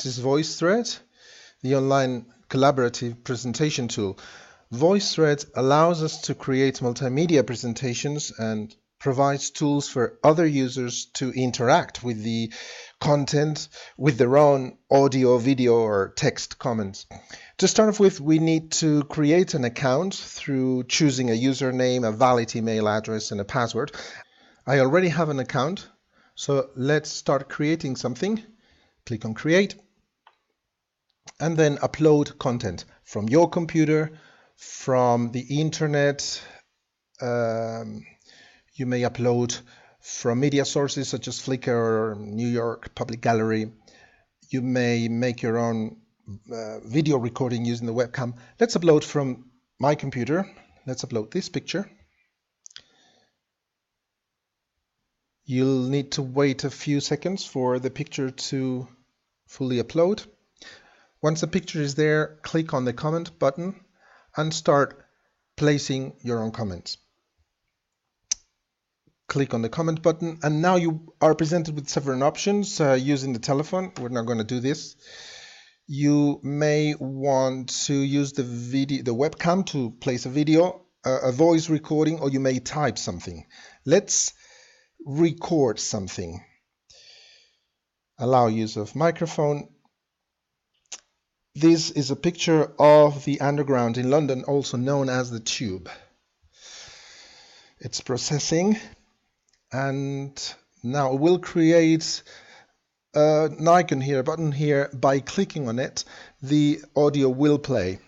This is VoiceThread, the online collaborative presentation tool. VoiceThread allows us to create multimedia presentations and provides tools for other users to interact with the content with their own audio, video, or text comments. To start off with, we need to create an account through choosing a username, a valid email address, and a password. I already have an account, so let's start creating something. Click on Create, and then upload content from your computer, from the internet. You may upload from media sources such as Flickr or New York Public Gallery. You may make your own video recording using the webcam. Let's upload from my computer. Let's upload this picture. You'll need to wait a few seconds for the picture to fully upload. Once the picture is there, click on the comment button and start placing your own comments. Click on the comment button, and now you are presented with several options using the telephone. We're not going to do this. You may want to use the webcam to place a video, a voice recording, or you may type something. Let's record something. Allow use of microphone. This is a picture of the Underground in London, also known as the Tube. It's processing, and now we'll create an icon here, a button here. By clicking on it, the audio will play.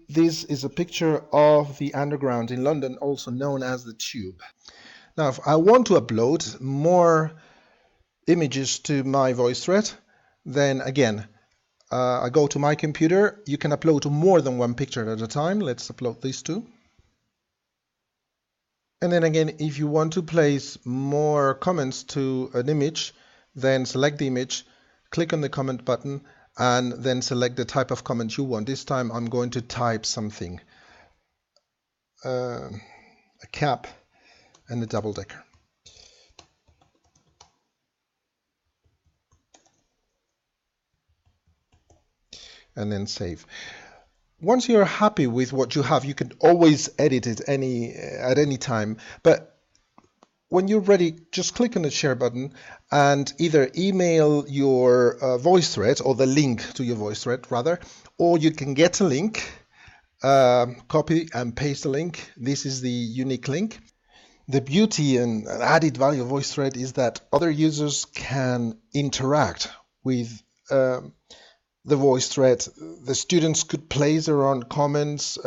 This is a picture of the Underground in London, also known as the Tube. Now, if I want to upload more images to my VoiceThread, then again, I go to my computer. You can upload more than one picture at a time. Let's upload these two. And then again, if you want to place more comments to an image, then select the image, click on the comment button, and then select the type of comment you want. This time I'm going to type something, a cab and a double-decker. And then save. Once you're happy with what you have, you can always edit it at any time. But when you're ready, just click on the share button and either email your VoiceThread, or the link to your VoiceThread rather, or you can get a link, copy and paste the link. This is the unique link. The beauty and added value of VoiceThread is that other users can interact with the VoiceThread. The students could place their own comments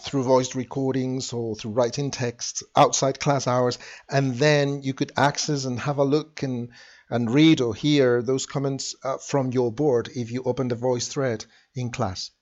through voice recordings or through writing text outside class hours, and then you could access and have a look and read or hear those comments from your board if you open the VoiceThread in class.